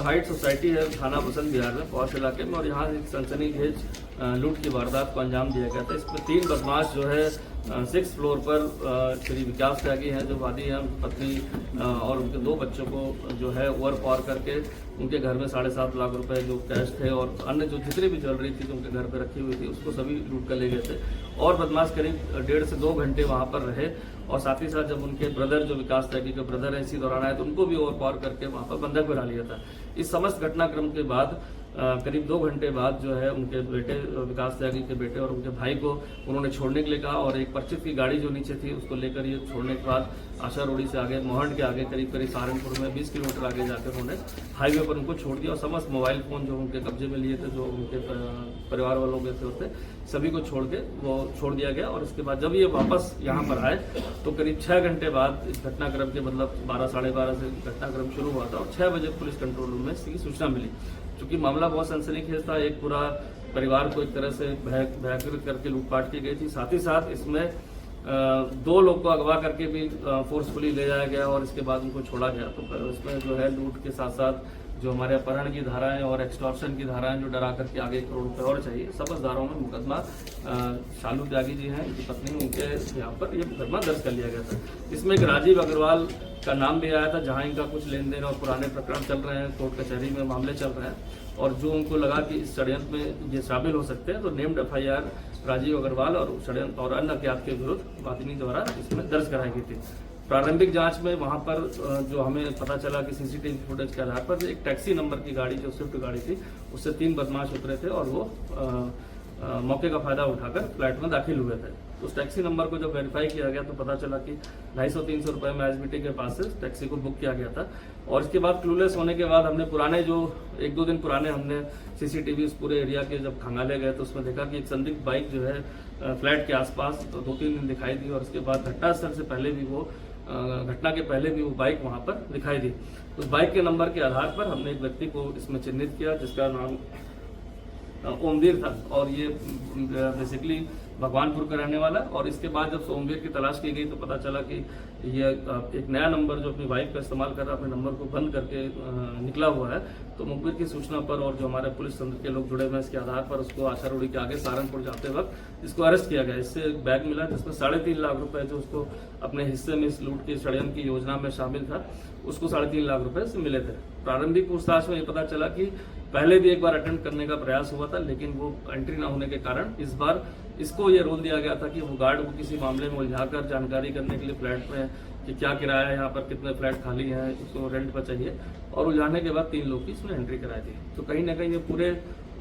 Height society है थाना बसंत विहार में पौष इलाके में, और यहाँ एक सनसनीखेज लूट की वारदात को अंजाम दिया गया था। इसमें 3 बदमाश जो है 6th फ्लोर पर श्री विकास त्यागी हैं जो वादी हैं, उनकी पत्नी और उनके 2 बच्चों को जो है ओवर पावर करके उनके घर में 7.5 लाख रुपए जो कैश थे और अन्य जो जितनी भी ज्वेलरी थी जो उनके घर पे रखी हुई थी उसको सभी लूट कर ले गए थे। और बदमाश करीब 1.5 से 2 घंटे वहाँ पर रहे, और साथ ही साथ जब उनके ब्रदर जो विकास त्यागी के ब्रदर है इसी दौरान आए तो उनको भी ओवर पावर करके वहाँ पर बंधक बना लिया था। इस समस्त घटनाक्रम के बाद करीब 2 घंटे बाद जो है उनके बेटे विकास त्यागी के बेटे और उनके भाई को उन्होंने छोड़ने के लिए कहा, और एक परिचित की गाड़ी जो नीचे थी उसको लेकर ये छोड़ने के बाद आशा रोड़ी से आगे मोहंड के आगे करीब सहारनपुर में 20 किलोमीटर आगे जाकर उन्होंने हाईवे पर उनको छोड़ दिया, और समस्त मोबाइल फोन जो उनके कब्जे में लिए थे जो उनके परिवार वालों के थे सभी को छोड़ के वो छोड़ दिया गया। और इसके बाद जब ये वापस यहाँ पर आए तो करीब 6 घंटे बाद इस घटनाक्रम के मतलब 12 साढ़े 12 से घटनाक्रम शुरू हुआ था, और 6 बजे पुलिस कंट्रोल रूम में इसकी सूचना मिली। चूंकि मामला बहुत सनसनीखेज था, एक पूरा परिवार को एक तरह से भयभीत करके लूटपाट की गई थी, साथ ही साथ इसमें 2 लोग को अगवा करके भी फोर्सफुली ले जाया गया और इसके बाद उनको छोड़ा गया। तो इसमें जो है लूट के साथ साथ जो हमारे अपहरण की धाराएं और एक्सटॉर्शन की धाराएं जो डरा करके आगे 1 करोड़ रुपए और चाहिए, समस्त धाराओं में मुकदमा शालू त्यागी जी हैं उनकी पत्नी उनके यहाँ पर ये मुकदमा दर्ज कर लिया गया था। इसमें एक राजीव अग्रवाल का नाम भी आया था, जहां इनका कुछ लेन देन और पुराने प्रकरण चल रहे हैं, कोर्ट कचहरी में मामले चल रहे हैं, और जो उनको लगा कि इस षड्यंत्र में ये शामिल हो सकते हैं तो नेम्ड FIR राजीव अग्रवाल और षड्यंत्र और अन्य अज्ञात के विरुद्ध वादिनी द्वारा इसमें दर्ज कराई गई थी। प्रारंभिक जांच में वहां पर जो हमें पता चला कि CCTV फुटेज के आधार पर एक टैक्सी नंबर की गाड़ी जो स्विफ्ट गाड़ी थी उससे 3 बदमाश उतरे थे और वो मौके का फायदा उठाकर फ्लैट में दाखिल हुए थे। उस टैक्सी नंबर को जब वेरीफाई किया गया तो पता चला कि 250-300 रुपए में एसबीटी के पास से टैक्सी को बुक किया गया था। और इसके बाद क्लूलेस होने के बाद हमने पुराने जो 1-2 दिन पुराने हमने CCTV उस पूरे एरिया के जब खंगाले गए तो उसमें देखा कि एक संदिग्ध बाइक जो है फ्लैट के आसपास 2-3 दिन दिखाई दी, और उसके बाद घटनास्थल से पहले भी वो घटना के पहले भी वो बाइक वहां पर दिखाई दी। उस बाइक के नंबर के आधार पर हमने एक व्यक्ति को इसमें चिन्हित किया जिसका नाम ओमवीर था, और ये बेसिकली भगवानपुर का रहने वाला। और इसके बाद जब ओमवीर की तलाश की गई तो पता चला कि ये एक नया नंबर जो अपनी वाइफ का इस्तेमाल कर रहा अपने नंबर को बंद करके निकला हुआ है। तो मुखबिर की सूचना पर और जो हमारे पुलिस तंत्र के लोग जुड़े हुए हैं इसके आधार पर उसको आशा रोड़ी के आगे सहारनपुर जाते वक्त इसको अरेस्ट किया गया। इससे एक बैग मिला जिसमें 3.5 लाख रुपए जो उसको अपने हिस्से में इस लूट की षड्यंत्र की योजना में शामिल था उसको 3.5 लाख रुपए से मिले थे। प्रारंभिक पूछताछ में ये पता चला कि पहले भी एक बार अटेम्प्ट करने का प्रयास हुआ था, लेकिन वो एंट्री ना होने के कारण इस बार इसको ये रोल दिया गया था कि वो गार्ड को किसी मामले में उलझाकर जानकारी करने के लिए फ्लैट में कि क्या किराया है, यहाँ पर कितने फ्लैट खाली हैं, उसको रेंट पर चाहिए, और उलझाने के बाद 3 लोग की इसमें एंट्री कराई थी। तो कहीं ना कहीं ये पूरे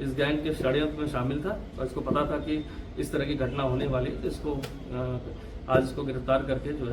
इस गैंग के षड्यंत्र में शामिल था और इसको पता था कि इस तरह की घटना होने वाली है, तो इसको आज इसको गिरफ्तार करके जो है